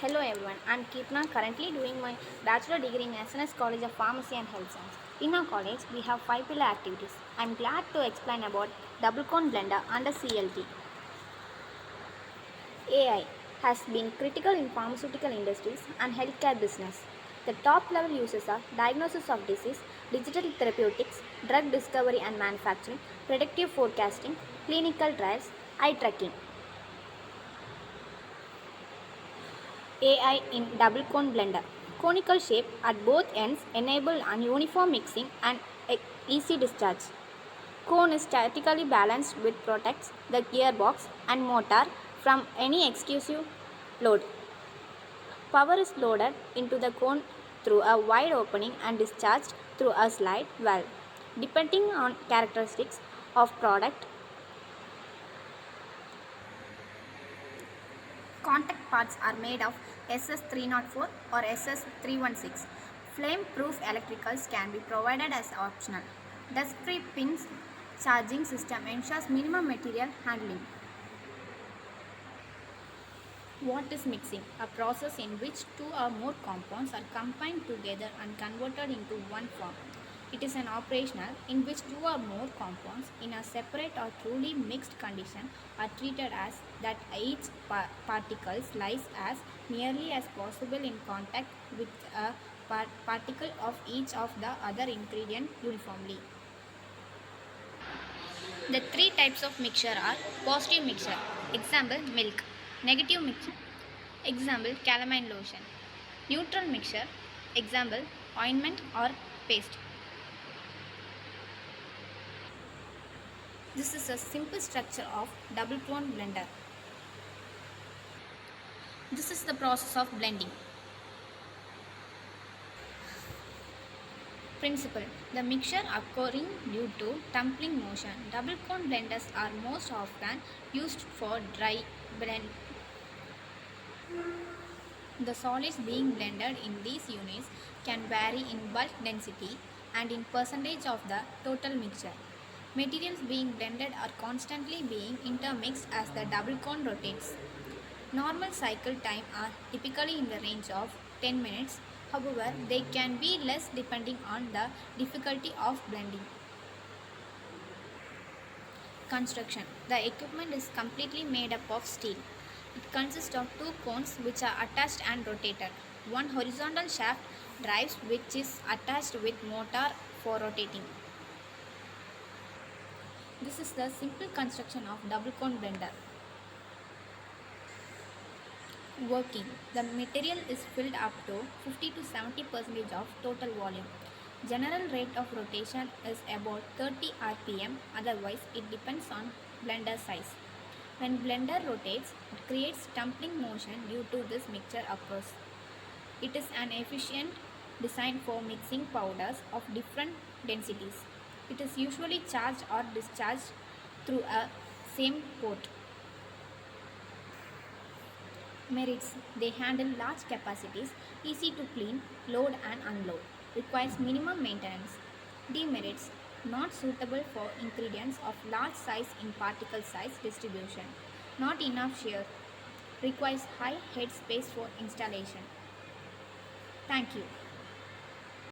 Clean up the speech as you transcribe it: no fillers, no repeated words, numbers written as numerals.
Hello everyone, I'm Kirtna, currently doing my bachelor degree in SNS College of Pharmacy and Health Science. In our college, we have 5 pillar activities. I'm glad to explain about double cone blender under CLT. AI has been critical in pharmaceutical industries and healthcare business. The top level uses are diagnosis of disease, digital therapeutics, drug discovery and manufacturing, predictive forecasting, clinical trials, eye tracking. AI in double cone blender. Conical shape at both ends enable uniform mixing and easy discharge. Cone is statically balanced which protects the gearbox and motor from any excessive load. Power is loaded into the cone through a wide opening and discharged through a slide valve. Depending on characteristics of product, contact parts are made of SS304 or SS316. Flame-proof electricals can be provided as optional. Dust-free pins charging system ensures minimum material handling. What is mixing? A process in which two or more compounds are combined together and converted into one form. It is an operational in which two or more compounds in a separate or truly mixed condition are treated as that each particle lies as nearly as possible in contact with a particle of each of the other ingredient uniformly. The three types of mixture are positive mixture, example milk, negative mixture, example calamine lotion, neutral mixture, example ointment or paste. This is a simple structure of double cone blender. This is the process of blending. Principle: the mixture occurring due to tumbling motion. Double cone blenders are most often used for dry blend. The solids being blended in these units can vary in bulk density and in percentage of the total mixture. Materials being blended are constantly being intermixed as the double cone rotates. Normal cycle time are typically in the range of 10 minutes. However, they can be less depending on the difficulty of blending. Construction: the equipment is completely made up of steel. It consists of two cones which are attached and rotated. One horizontal shaft drives which is attached with motor for rotating. This is the simple construction of double cone blender. Working: the material is filled up to 50 to 70% of total volume. General rate of rotation is about 30 rpm, otherwise it depends on blender size. When blender rotates, it creates tumbling motion due to this mixture occurs. It is an efficient design for mixing powders of different densities. It is usually charged or discharged through a same port. Merits: they handle large capacities, easy to clean, load and unload, requires minimum maintenance. Demerits: not suitable for ingredients of large size in particle size distribution, not enough shear, requires high head space for installation. Thank you.